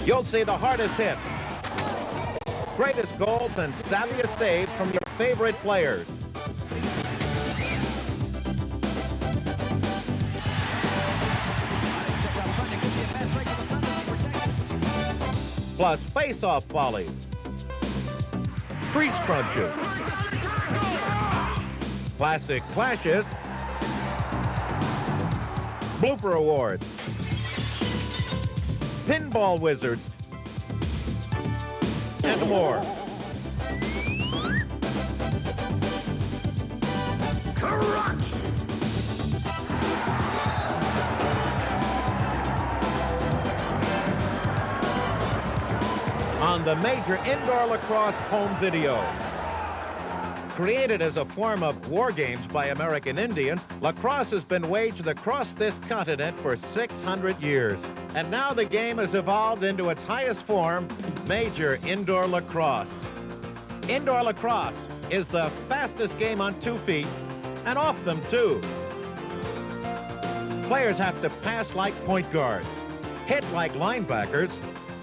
You'll see the hardest hits, greatest goals, and savviest saves from your favorite players. Plus face-off volleys, crease crunches, classic clashes, blooper awards, pinball wizards, and more. Crunch! On the Major Indoor Lacrosse home video. Created as a form of war games by American Indians, lacrosse has been waged across this continent for 600 years. And now the game has evolved into its highest form, Major Indoor Lacrosse. Indoor lacrosse is the fastest game on 2 feet, and off them too. Players have to pass like point guards, hit like linebackers,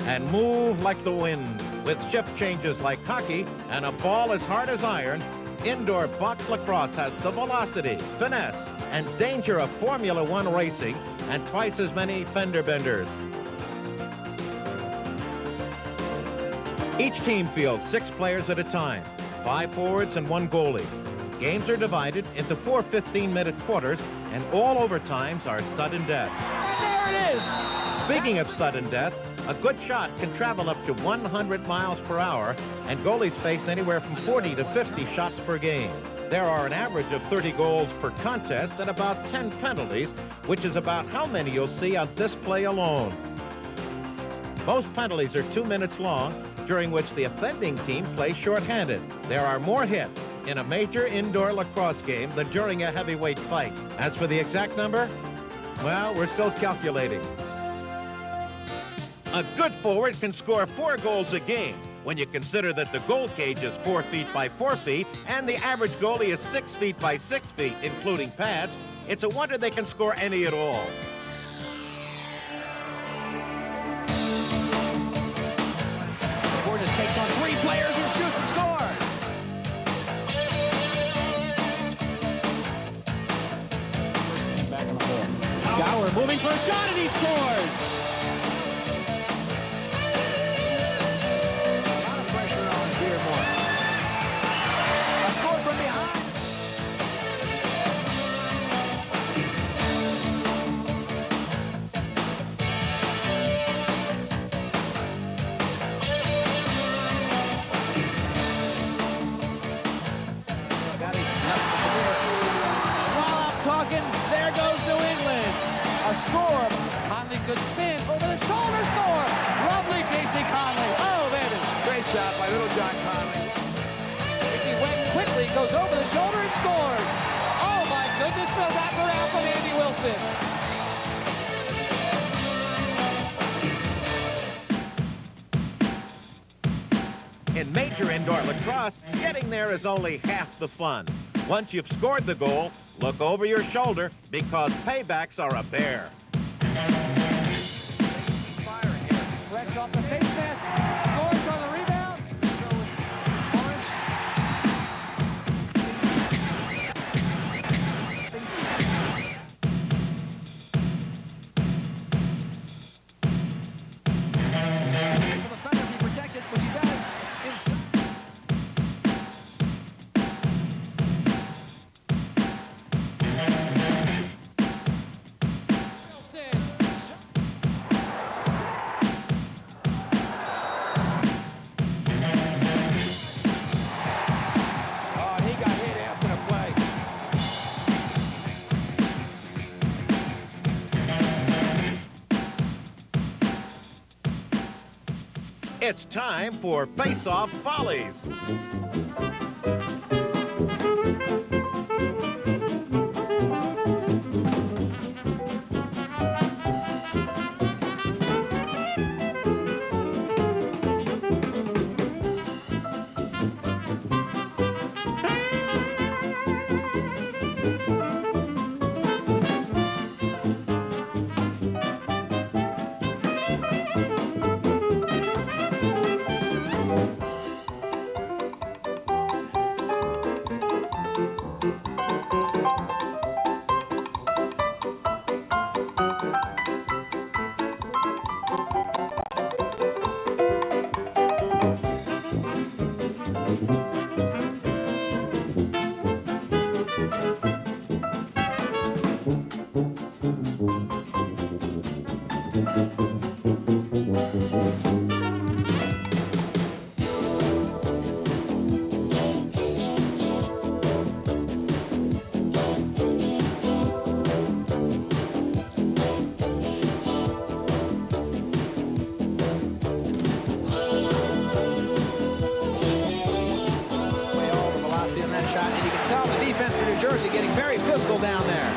and move like the wind. With shift changes like hockey and a ball as hard as iron, indoor box lacrosse has the velocity, finesse, and danger of Formula One racing and twice as many fender benders. Each team fields 6 players at a time, 5 forwards and 1 goalie. Games are divided into 4 15-minute quarters, and all overtimes are sudden death. And there it is! Speaking of sudden death, a good shot can travel up to 100 miles per hour, and goalies face anywhere from 40 to 50 shots per game. There are an average of 30 goals per contest and about 10 penalties, which is about how many you'll see on this play alone. Most penalties are 2 minutes long, during which the offending team plays shorthanded. There are more hits in a major indoor lacrosse game than during a heavyweight fight. As for the exact number, well, we're still calculating. A good forward can score 4 goals a game. When you consider that the goal cage is 4 feet by 4 feet and the average goalie is 6 feet by 6 feet, including pads, it's a wonder they can score any at all. Borges takes on 3 players and shoots and scores. Back on the floor. Gower moving for a shot and he scores. There goes New England. A score. Conley, good spin. Over the shoulder score. Lovely J.C. Conley. Oh, there it is. Great shot by little John Conley. He went quickly, goes over the shoulder and scores. Oh, my goodness. The wraparound from Andy Wilson. In major indoor lacrosse, getting there is only half the fun. Once you've scored the goal, look over your shoulder because paybacks are a bear. Fletch off the face mask, scores on the rebound. For the Thunder, he protects it, which he does. It's time for face-off volleys. Shot, and you can tell the defense for New Jersey getting very physical down there.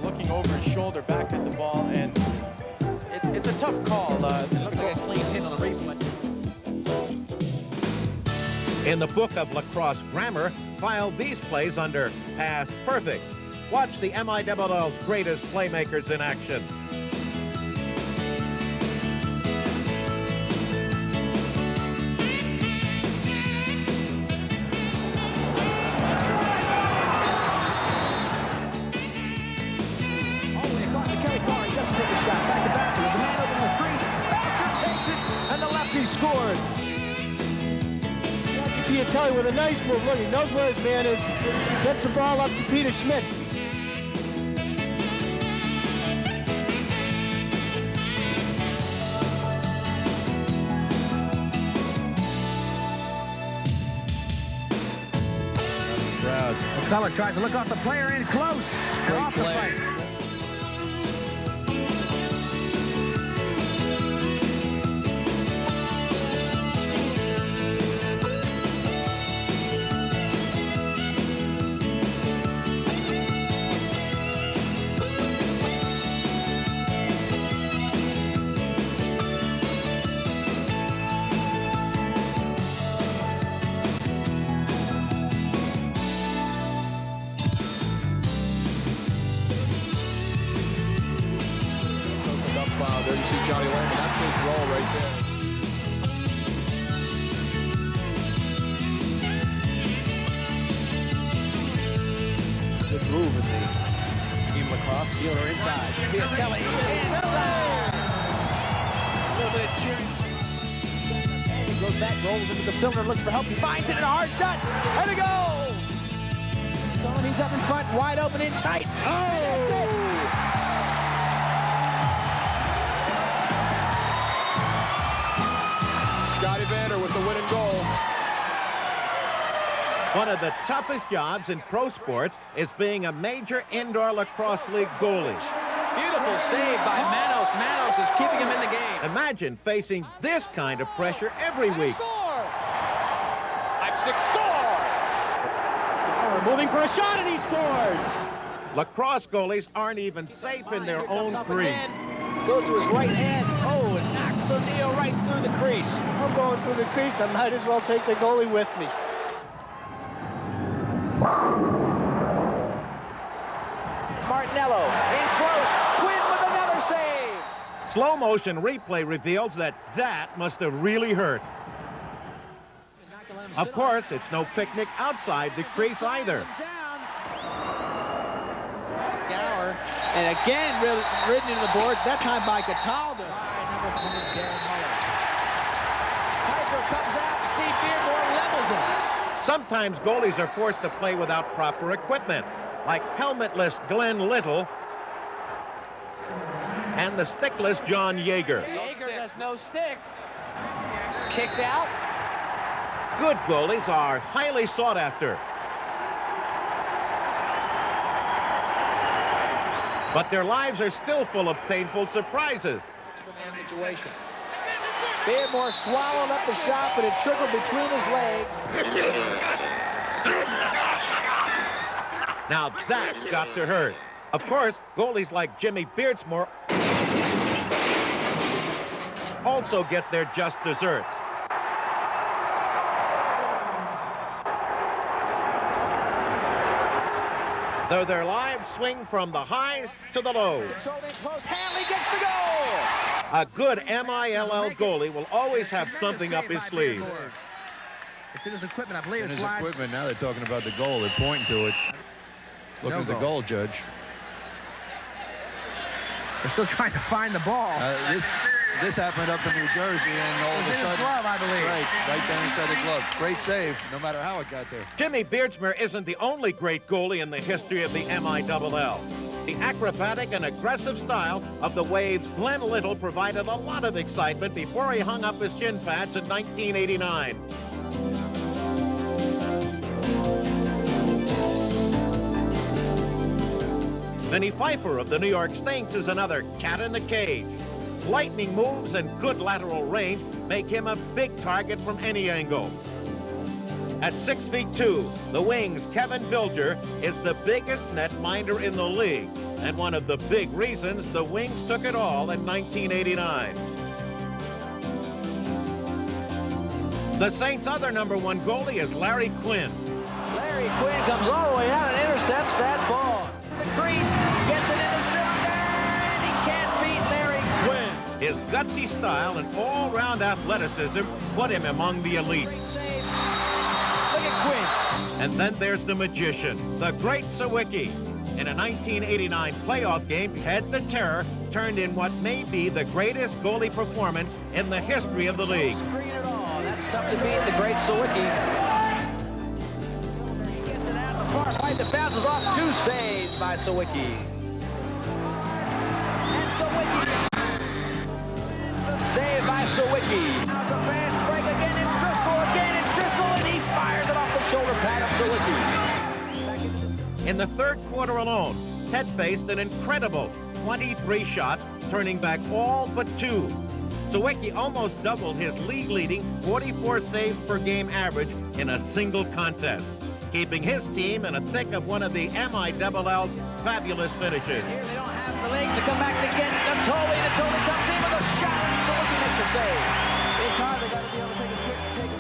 Looking over his shoulder back at the ball, and it's a tough call. It looked like a clean hit on the replay. In the book of lacrosse grammar, file these plays under past perfect. Watch the MILL's greatest playmakers in action. Scores. Piatelli with a nice move. Look, he knows where his man is. Gets the ball up to Peter Schmidt. Proud. McCullough tries to look off the player in close. And off the fight. There you see Johnny Lehman. That's his role right there. Good move in the team lacrosse. Fielder inside. Piatelli inside. A little bit of cheering. He goes back, rolls into the cylinder, looks for help. He finds it in a hard shot. There we go. He's up in front, wide open in tight. Oh! Scotty Vander with the winning goal. One of the toughest jobs in pro sports is being a Major Indoor Lacrosse League goalie. Beautiful save by Manos. Manos is keeping him in the game. Imagine facing this kind of pressure every week. Score! 5-6 scores! Moving for a shot, and he scores! Lacrosse goalies aren't even safe in their own crease. Goes to his right hand. Oh, and knocks O'Neill right through the crease. I'm going through the crease. I might as well take the goalie with me. Martinello in close. Quinn with another save. Slow motion replay reveals that must have really hurt. Of course, it's no picnic outside the crease either. Gower, and again ridden into the boards, that time by Cataldo. By number 20, Darren Muller. Piper comes out, Steve Beardmore levels him. Sometimes goalies are forced to play without proper equipment, like helmetless Glenn Little and the stickless John Yeager. Yeager has no stick. Kicked out. Good goalies are highly sought after. But their lives are still full of painful surprises. Extra man situation. Beardmore swallowed up the shot, but it trickled between his legs. Now that's got to hurt. Of course, goalies like Jimmy Beardsmore also get their just desserts. Though their lives swing from the highs to the lows. Controlling close, Hanley gets the goal! A good MILL goalie will always have something up his sleeve. It's in his equipment, I believe. It's in his equipment. Now they're talking about the goal. They're pointing to it. Looking at the goal, Judge. They're still trying to find the ball. This happened up in New Jersey, and all of a sudden, his glove, I believe. Right down inside the glove. Great save, no matter how it got there. Jimmy Beardsmore isn't the only great goalie in the history of the MILL. The acrobatic and aggressive style of the Waves' Glenn Little provided a lot of excitement before he hung up his shin pads in 1989. Vinny Pfeiffer of the New York Saints is another cat in the cage. Lightning moves and good lateral range make him a big target from any angle. At 6'2", the Wings' Kevin Bilger is the biggest netminder in the league, and one of the big reasons the Wings took it all in 1989. The Saints' other #1 goalie is Larry Quinn. Larry Quinn comes all the way out and intercepts that ball. The crease, gets it in the cylinder, and he can't beat Larry Quinn. His gutsy style and all-round athleticism put him among the elite. Great save. Look at Quinn. And then there's the magician, the great Sawicki. In a 1989 playoff game, Ted the Terror turned in what may be the greatest goalie performance in the history of the league. Screen it all. That's tough to beat the great Sawicki. Right, the bounces off, 2 saves by Sawicki. And Sawicki. The save by Sawicki. Now it's a fast break again. It's Driscoll again. It's Driscoll, and he fires it off the shoulder pad of Sawicki. In the third quarter alone, Ted faced an incredible 23 shots, turning back all but 2. Sawicki almost doubled his league-leading 44 saves per game average in a single contest, keeping his team in the thick of one of the MILL's fabulous finishes. Here they don't have the legs to come back to get Natoli. Natoli comes in with a shot, and Sawicki makes the save. They got to be able to take a quick take a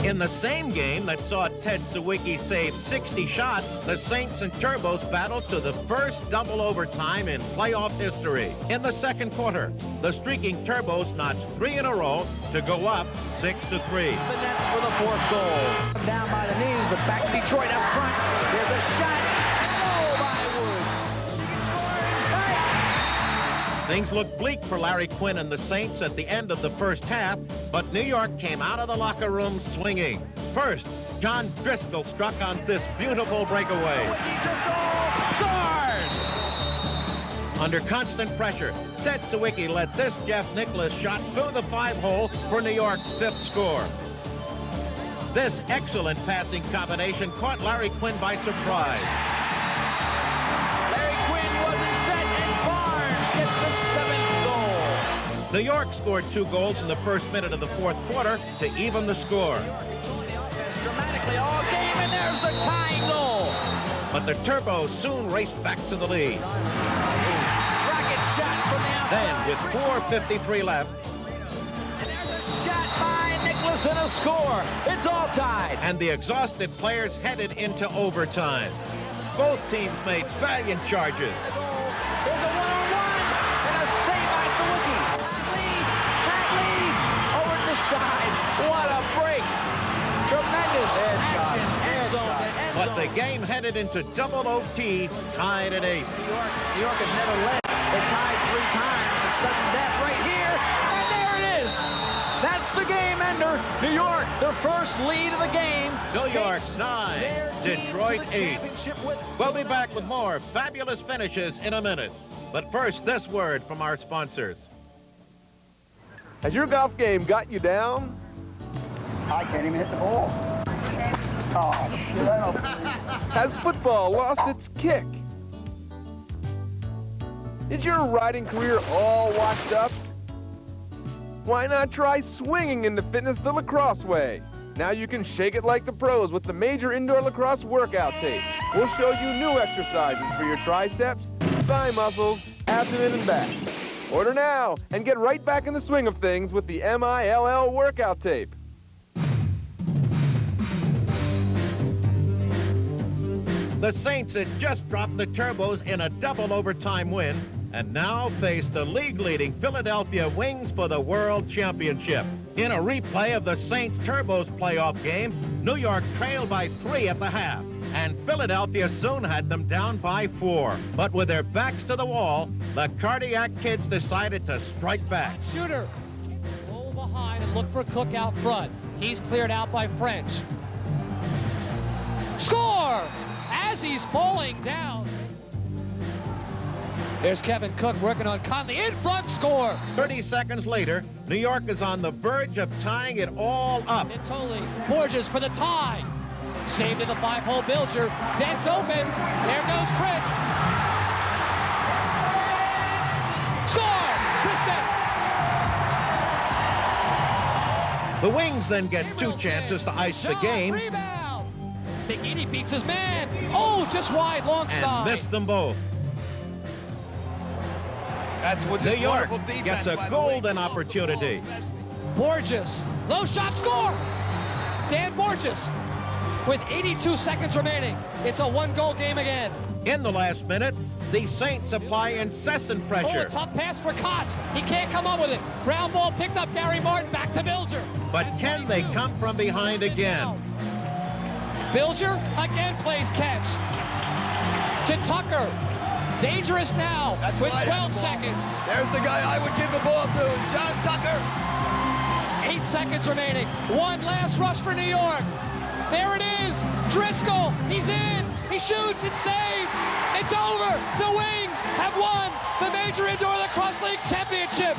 In the same game that saw Ted Sawicki save 60 shots, the Saints and Turbos battled to the first double overtime in playoff history. In the second quarter, the streaking Turbos notched 3 in a row to go up 6-3. The nets for the 4th goal. Down by the knees, but back to Detroit up front. There's a shot. Oh, by Woods. He can score. It's tight. Things looked bleak for Larry Quinn and the Saints at the end of the first half, but New York came out of the locker room swinging. First, John Driscoll struck on this beautiful breakaway. Driscoll scores! Under constant pressure, Ted Sawicki let this Jeff Nicholas shot through the 5-hole for New York's 5th score. This excellent passing combination caught Larry Quinn by surprise. Larry Quinn wasn't set, and Barnes gets the 7th goal. New York scored 2 goals in the first minute of the 4th quarter to even the score. New York controlling the offense dramatically all game, and there's the tying goal. But the Turbos soon raced back to the lead. Rocket shot from the outside. Then, with 4:53 left, And there's a shot by Nicholas and a score. It's all tied. and the exhausted players headed into overtime. Both teams made valiant charges. There's a one-on-one and a save by Sawicki. Hadley over to the side. What a break. Tremendous action. End zone to end But the zone. game headed into double OT, tied at 8. New York has never led. They tied 3 times. A sudden death right here. And there it is. That's the game ender. New York, their first lead of the game. New York takes 9, their team Detroit to the 8. championship with- We'll be back with more fabulous finishes in a minute. But first, this word from our sponsors. Has your golf game got you down? I can't even hit the ball. Oh, shit, I don't... Has football lost its kick? Is your riding career all washed up? Why not try swinging into fitness the lacrosse way? Now you can shake it like the pros with the Major Indoor Lacrosse Workout Tape. We'll show you new exercises for your triceps, thigh muscles, abdomen, and back. Order now and get right back in the swing of things with the MILL Workout Tape. The Saints had just dropped the Turbos in a double overtime win and now face the league-leading Philadelphia Wings for the World Championship. In a replay of the Saints Turbos playoff game, New York trailed by 3 at the half, and Philadelphia soon had them down by 4. But with their backs to the wall, the Cardiac Kids decided to strike back. Shooter. Roll behind and look for Cook out front. He's cleared out by French. Score! As he's falling down. There's Kevin Cook working on Conley. In front, score! 30 seconds later, New York is on the verge of tying it all up. Nittoli, Borges for the tie. Saved in the 5-hole Bilger. Dent's open. There goes Chris. Score! Chris Dent. The Wings then get 2 chances to ice the game. Rebound. Big Edie beats his man. Oh, just wide, long side. And missed them both. That's what New this York wonderful defense gets a by the golden Wings. opportunity. Borges, low shot, score! Dan Borges with 82 seconds remaining. It's a 1-goal game again. In the last minute, the Saints apply incessant Oh, pressure. a tough pass for Kotz. He can't come up with it. Ground ball picked up Gary Martin, back to Bilger. But can they come from behind again? Bilger again plays catch. To Tucker. Dangerous now That's with why I 12 have the ball. seconds. There's the guy I would give the ball to, John Tucker. 8 seconds remaining. One last rush for New York. There it is. Driscoll. He's in. He shoots. It's saved. It's over. The Wings have won the Major Indoor Lacrosse League Championship.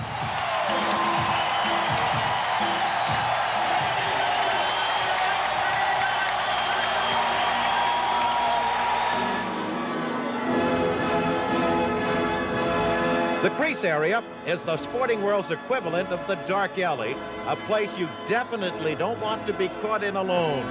The crease area is the sporting world's equivalent of the dark alley, a place you definitely don't want to be caught in alone.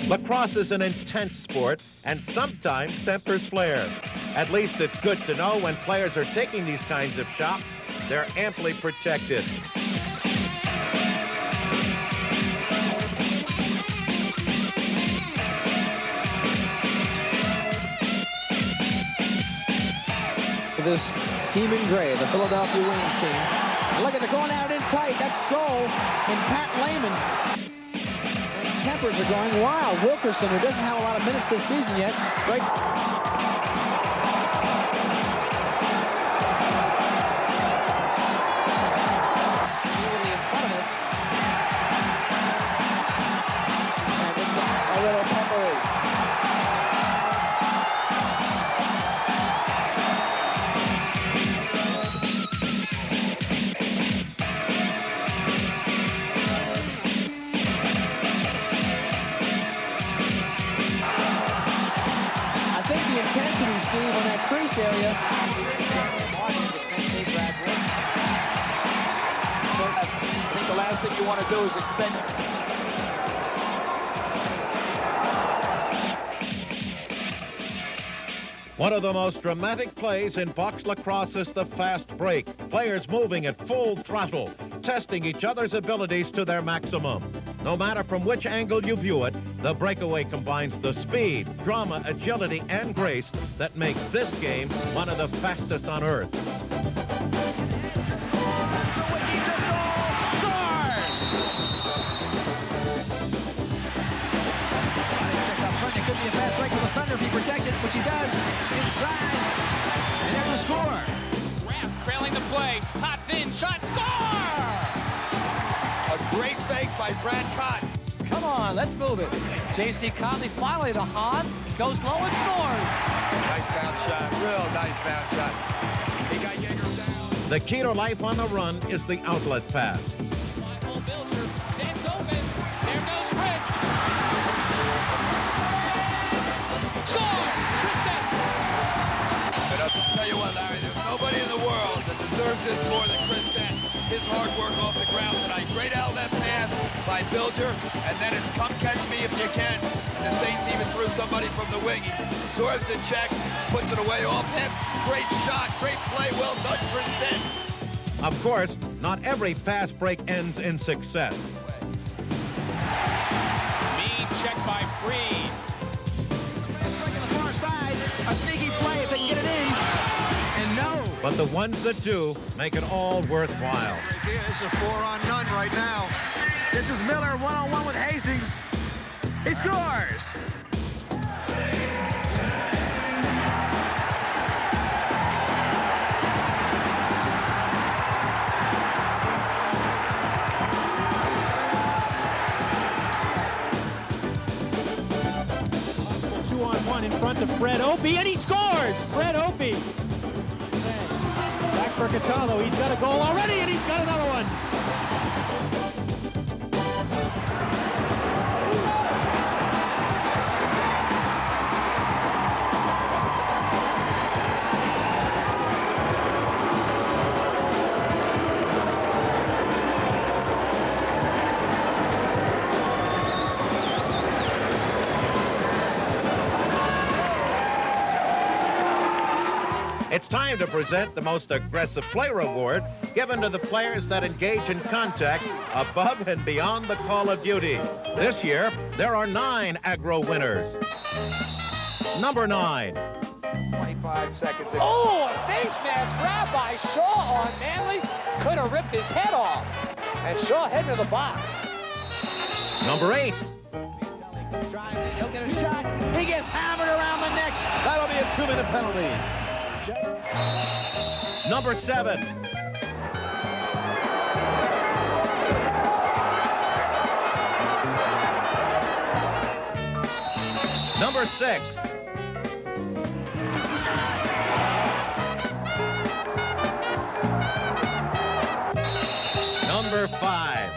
Lacrosse is an intense sport, and sometimes tempers flare. At least it's good to know when players are taking these kinds of shots, they're amply protected. This team in gray, the Philadelphia Wings team. And look at they're going out in tight. That's Soul and Pat Lehman. And tempers are going wild. Wilkerson, who doesn't have a lot of minutes this season yet, right? Immediately in front of us. And it's a little peppery. Intensity, Steve, on that crease area. I think the last thing you want to do is expect. One of the most dramatic plays in box lacrosse is the fast break. Players moving at full throttle, testing each other's abilities to their maximum. No matter from which angle you view it, the breakaway combines the speed, drama, agility, and grace that makes this game one of the fastest on earth. Could be a fast break for the Thunder if he protects it, which he does. Inside, and there's a score. Raff trailing the play, Potts in, shot, score! A great fake by Brad Kotz. Come on, let's move it. J.C. Conley finally to Hahn, goes low and scores. Nice bounce shot, real nice bounce shot. He got Yeager down. The key to life on the run is the outlet pass. Michael Bilger, it's open. There goes Rich. Score! Kristen! And I'll tell you what, Larry, there's nobody in the world that deserves this more than Chris Dent. His hard work off the ground tonight. Great outlet pass by Bilger, and then it's come catch me if you can. And the Saints even threw somebody from the wing. He absorbs the check, puts it away off him. Great shot, great play, well done, Chris Dent. Of course, not every fast break ends in success. Mean check by Freed. A sneaky play if they can get it in. And no. But the ones that do make it all worthwhile. It's a 4-on-none right now. This is Miller one-on-one with Hastings. He scores. In front of Fred Opie, and he scores! Fred Opie. Back for Cataldo. He's got a goal already, and he's got another one. It's time to present the most aggressive player award given to the players that engage in contact above and beyond the call of duty. This year, there are 9 aggro winners. Number 9. 25 seconds. Oh, a face mask grab by Shaw on Manley. Could have ripped his head off. And Shaw heading to the box. Number 8. He'll get a shot. He gets hammered around the neck. That'll be a 2-minute penalty. Number 7. Number 6. Number 5.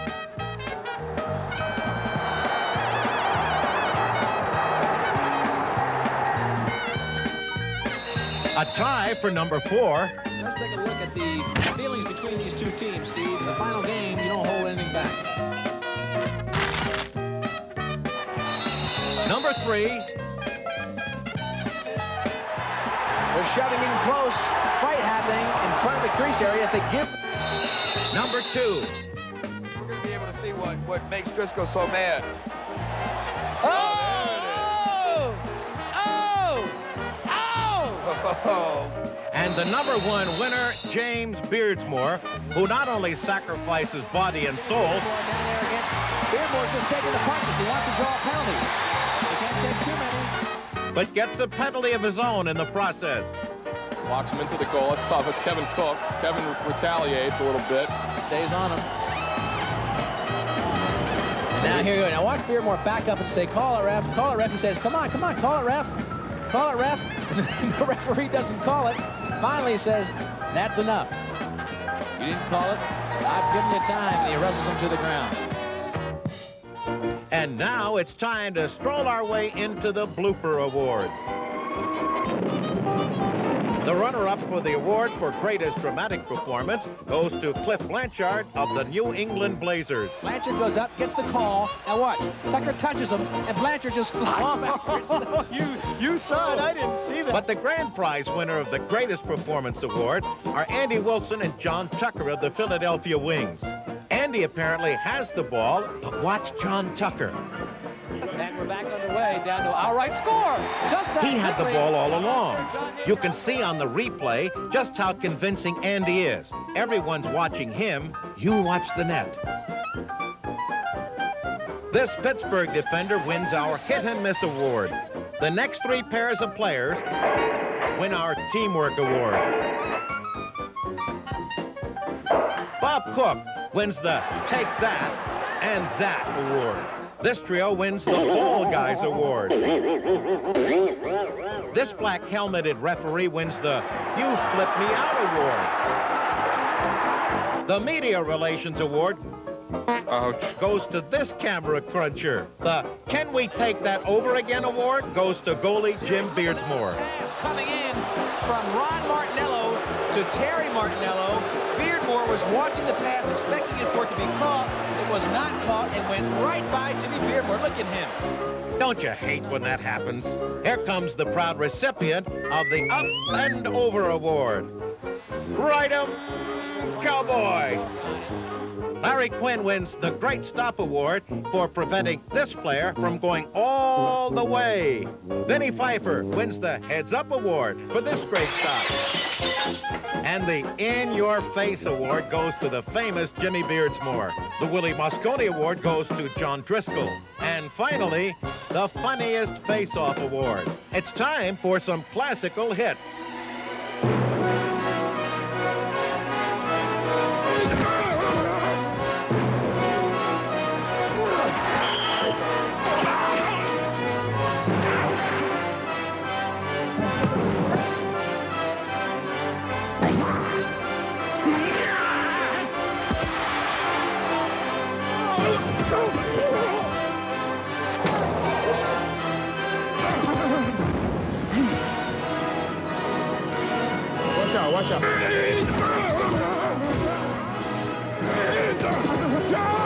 A tie for number 4. Let's take a look at the feelings between these two teams, Steve. In the final game, you don't hold anything back. Number 3. They're shoving in close. Fight happening in front of the crease area. If they give... Number 2. We're going to be able to see what makes Driscoll so mad. And the number 1 winner, James Beardsmore, who not only sacrifices body and soul, Down there against Beardmore's just taking the punches. He wants to draw a penalty. He can't take too many. but gets a penalty of his own in the process. Walks him into the goal. It's tough. It's Kevin Cook. Kevin retaliates a little bit. Stays on him. And now here you go. Now watch Beardmore back up and say, call it, ref. Call it, ref. He says, come on, call it, ref. Call it, ref. And the referee doesn't call it. Finally he says, that's enough. You didn't call it. I've given you time. And he wrestles him to the ground. And now it's time to stroll our way into the blooper awards. The runner-up for the award for greatest dramatic performance goes to Cliff Blanchard of the New England Blazers. Blanchard goes up, gets the call. Now watch. Tucker touches him, and Blanchard just flies backwards. You saw it. I didn't see that. But the grand prize winner of the greatest performance award are Andy Wilson and John Tucker of the Philadelphia Wings. Andy apparently has the ball, but watch John Tucker. And we're back underway, down to our right score. Just that He had the quickly. ball all along. You can see on the replay just how convincing Andy is. Everyone's watching him. You watch the net. This Pittsburgh defender wins our Hit and Miss Award. The next three pairs of players win our Teamwork Award. Bob Cook wins the Take That and That Award. This trio wins the Fall Guys Award. This black helmeted referee wins the You Flip Me Out Award. The Media Relations Award goes to this camera cruncher. The Can We Take That Over Again Award goes to goalie Jim Beardsmore. Pass coming in from Ron Martinello to Terry Martinello. Beardmore was watching the pass, expecting it for it to be caught. It was not caught and went right by Jimmy Beardmore. Look at him. Don't you hate when that happens? Here comes the proud recipient of the Up and Over Award. Right 'em, Cowboy! Larry Quinn wins the Great Stop Award for preventing this player from going all the way. Vinnie Pfeiffer wins the Heads Up Award for this great stop. And the In Your Face Award goes to the famous Jimmy Beardsmore. The Willie Mosconi Award goes to John Driscoll. And finally, the Funniest Face-Off Award. It's time for some classical hits. Watch out, watch out.